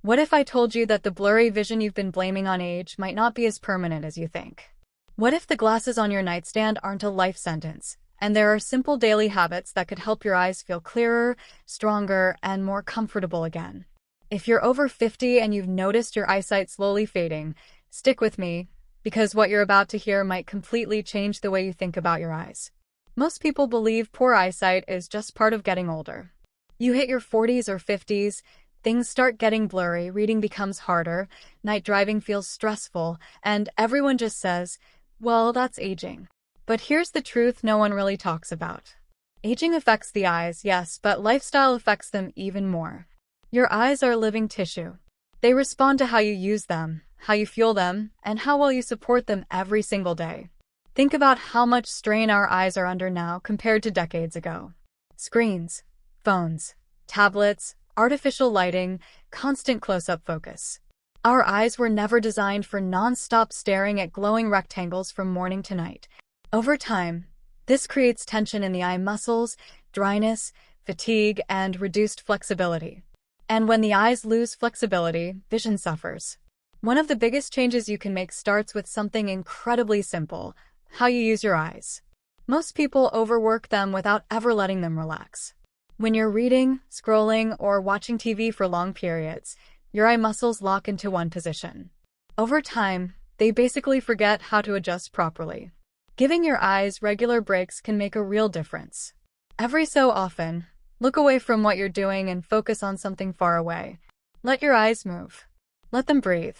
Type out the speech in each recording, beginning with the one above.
What if I told you that the blurry vision you've been blaming on age might not be as permanent as you think? What if the glasses on your nightstand aren't a life sentence, and there are simple daily habits that could help your eyes feel clearer, stronger, and more comfortable again? If you're over 50 and you've noticed your eyesight slowly fading, stick with me, because what you're about to hear might completely change the way you think about your eyes. Most people believe poor eyesight is just part of getting older. You hit your 40s or 50s, things start getting blurry, reading becomes harder, night driving feels stressful, and everyone just says, well, that's aging. But here's the truth no one really talks about. Aging affects the eyes, yes, but lifestyle affects them even more. Your eyes are living tissue. They respond to how you use them, how you fuel them, and how well you support them every single day. Think about how much strain our eyes are under now compared to decades ago. Screens, phones, tablets, artificial lighting, constant close-up focus. Our eyes were never designed for non-stop staring at glowing rectangles from morning to night. Over time, this creates tension in the eye muscles, dryness, fatigue, and reduced flexibility. And when the eyes lose flexibility, vision suffers. One of the biggest changes you can make starts with something incredibly simple: how you use your eyes. Most people overwork them without ever letting them relax. When you're reading, scrolling, or watching TV for long periods, your eye muscles lock into one position. Over time, they basically forget how to adjust properly. Giving your eyes regular breaks can make a real difference. Every so often, look away from what you're doing and focus on something far away. Let your eyes move. Let them breathe.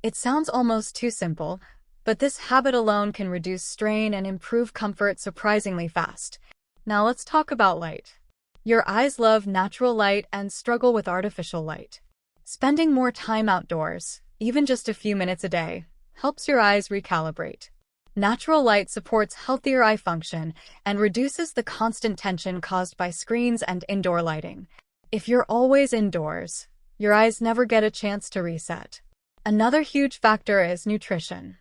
It sounds almost too simple, but this habit alone can reduce strain and improve comfort surprisingly fast. Now let's talk about light. Your eyes love natural light and struggle with artificial light. Spending more time outdoors, even just a few minutes a day, helps your eyes recalibrate. Natural light supports healthier eye function and reduces the constant tension caused by screens and indoor lighting. If you're always indoors, your eyes never get a chance to reset. Another huge factor is nutrition.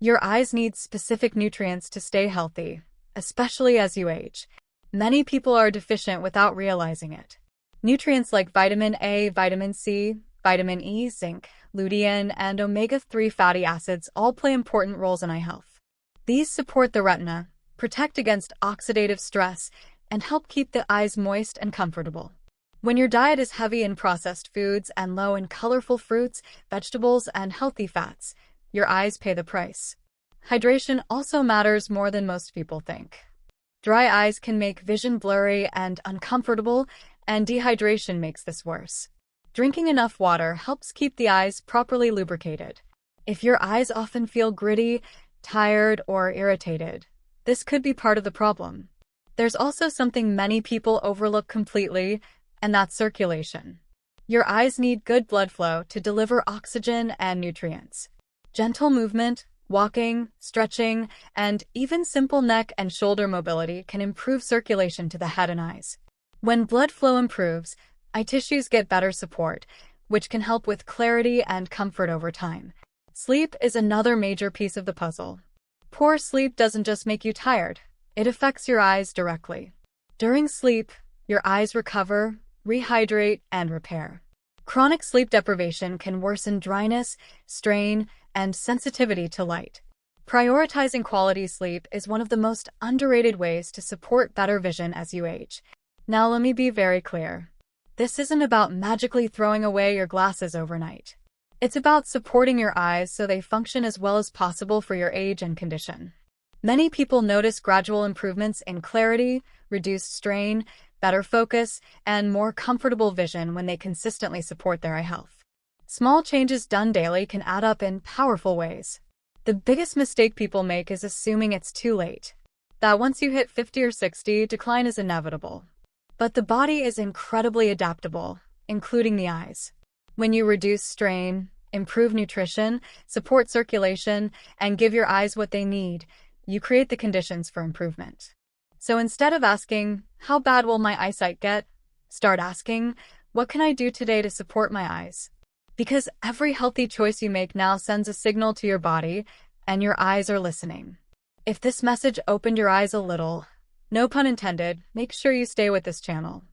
Your eyes need specific nutrients to stay healthy, especially as you age. Many people are deficient without realizing it. Nutrients like vitamin A, vitamin C, vitamin E, zinc, lutein, and omega-3 fatty acids all play important roles in eye health. These support the retina, protect against oxidative stress, and help keep the eyes moist and comfortable. When your diet is heavy in processed foods and low in colorful fruits, vegetables, and healthy fats, your eyes pay the price. Hydration also matters more than most people think. Dry eyes can make vision blurry and uncomfortable, and dehydration makes this worse. Drinking enough water helps keep the eyes properly lubricated. If your eyes often feel gritty, tired, or irritated, this could be part of the problem. There's also something many people overlook completely, and that's circulation. Your eyes need good blood flow to deliver oxygen and nutrients. Gentle movement, walking, stretching, and even simple neck and shoulder mobility can improve circulation to the head and eyes. When blood flow improves, eye tissues get better support, which can help with clarity and comfort over time. Sleep is another major piece of the puzzle. Poor sleep doesn't just make you tired, it affects your eyes directly. During sleep, your eyes recover, rehydrate, and repair. Chronic sleep deprivation can worsen dryness, strain, and sensitivity to light. Prioritizing quality sleep is one of the most underrated ways to support better vision as you age. Now let me be very clear. This isn't about magically throwing away your glasses overnight. It's about supporting your eyes so they function as well as possible for your age and condition. Many people notice gradual improvements in clarity, reduced strain, better focus, and more comfortable vision when they consistently support their eye health. Small changes done daily can add up in powerful ways. The biggest mistake people make is assuming it's too late, that once you hit 50 or 60, decline is inevitable. But the body is incredibly adaptable, including the eyes. When you reduce strain, improve nutrition, support circulation, and give your eyes what they need, you create the conditions for improvement. So instead of asking, how bad will my eyesight get? Start asking, what can I do today to support my eyes? Because every healthy choice you make now sends a signal to your body, and your eyes are listening. If this message opened your eyes a little, no pun intended, make sure you stay with this channel.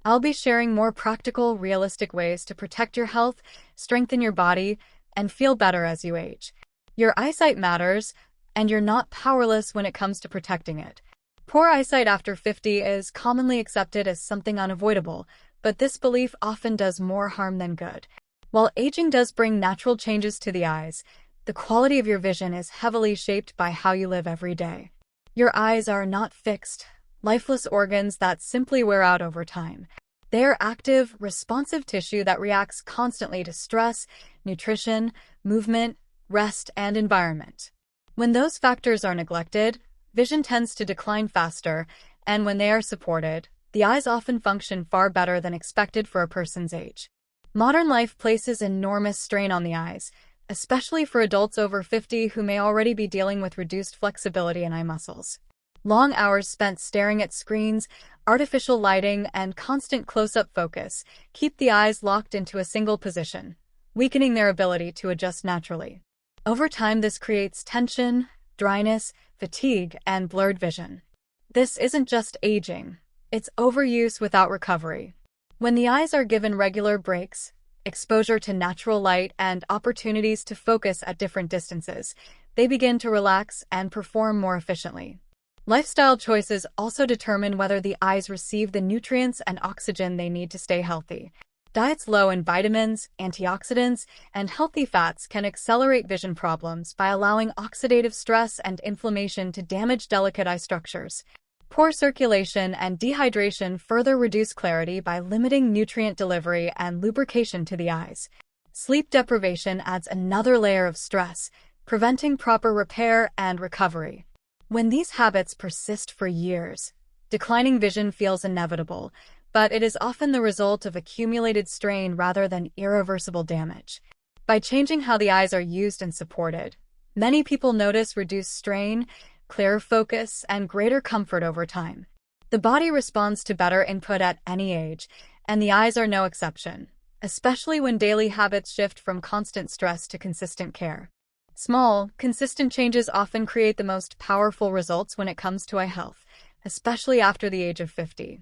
I'll be sharing more practical, realistic ways to protect your health, strengthen your body, and feel better as you age. Your eyesight matters, and you're not powerless when it comes to protecting it. Poor eyesight after 50 is commonly accepted as something unavoidable, but this belief often does more harm than good. While aging does bring natural changes to the eyes, the quality of your vision is heavily shaped by how you live every day. Your eyes are not fixed, lifeless organs that simply wear out over time. They are active, responsive tissue that reacts constantly to stress, nutrition, movement, rest, and environment. When those factors are neglected, vision tends to decline faster, and when they are supported, the eyes often function far better than expected for a person's age. Modern life places enormous strain on the eyes, especially for adults over 50 who may already be dealing with reduced flexibility in eye muscles. Long hours spent staring at screens, artificial lighting, and constant close-up focus keep the eyes locked into a single position, weakening their ability to adjust naturally. Over time, this creates tension, dryness, fatigue, and blurred vision. This isn't just aging, it's overuse without recovery. When the eyes are given regular breaks, exposure to natural light, and opportunities to focus at different distances, they begin to relax and perform more efficiently. Lifestyle choices also determine whether the eyes receive the nutrients and oxygen they need to stay healthy. Diets low in vitamins, antioxidants, and healthy fats can accelerate vision problems by allowing oxidative stress and inflammation to damage delicate eye structures. Poor circulation and dehydration further reduce clarity by limiting nutrient delivery and lubrication to the eyes. Sleep deprivation adds another layer of stress, preventing proper repair and recovery. When these habits persist for years, declining vision feels inevitable, but it is often the result of accumulated strain rather than irreversible damage. By changing how the eyes are used and supported, many people notice reduced strain, clearer focus, and greater comfort over time. The body responds to better input at any age, and the eyes are no exception, especially when daily habits shift from constant stress to consistent care. Small, consistent changes often create the most powerful results when it comes to eye health, especially after the age of 50.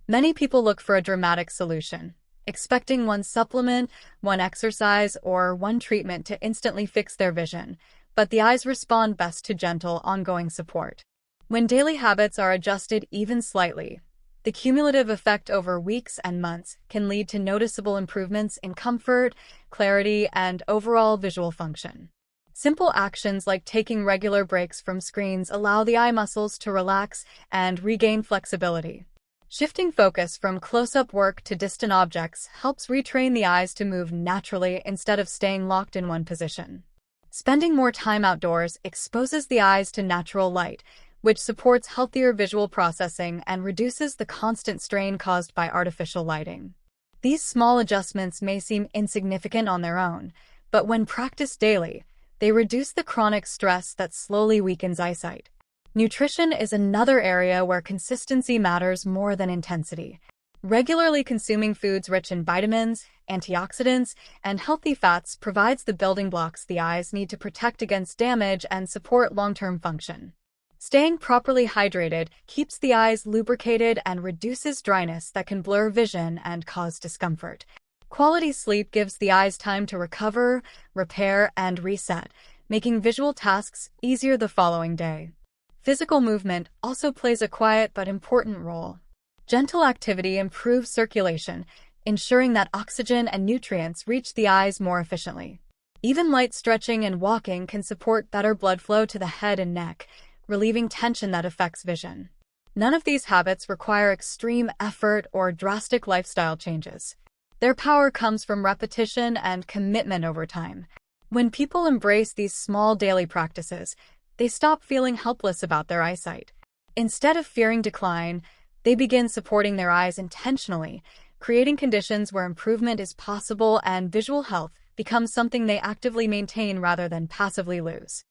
Many people look for a dramatic solution, expecting one supplement, one exercise, or one treatment to instantly fix their vision, but the eyes respond best to gentle, ongoing support. When daily habits are adjusted even slightly, the cumulative effect over weeks and months can lead to noticeable improvements in comfort, clarity, and overall visual function. Simple actions like taking regular breaks from screens allow the eye muscles to relax and regain flexibility. Shifting focus from close-up work to distant objects helps retrain the eyes to move naturally instead of staying locked in one position. Spending more time outdoors exposes the eyes to natural light, which supports healthier visual processing and reduces the constant strain caused by artificial lighting. These small adjustments may seem insignificant on their own, but when practiced daily, they reduce the chronic stress that slowly weakens eyesight. Nutrition is another area where consistency matters more than intensity. Regularly consuming foods rich in vitamins, antioxidants, and healthy fats provides the building blocks the eyes need to protect against damage and support long-term function. Staying properly hydrated keeps the eyes lubricated and reduces dryness that can blur vision and cause discomfort. Quality sleep gives the eyes time to recover, repair, and reset, making visual tasks easier the following day. Physical movement also plays a quiet but important role. Gentle activity improves circulation, ensuring that oxygen and nutrients reach the eyes more efficiently. Even light stretching and walking can support better blood flow to the head and neck, relieving tension that affects vision. None of these habits require extreme effort or drastic lifestyle changes. Their power comes from repetition and commitment over time. When people embrace these small daily practices, they stop feeling helpless about their eyesight. Instead of fearing decline, they begin supporting their eyes intentionally, creating conditions where improvement is possible and visual health becomes something they actively maintain rather than passively lose.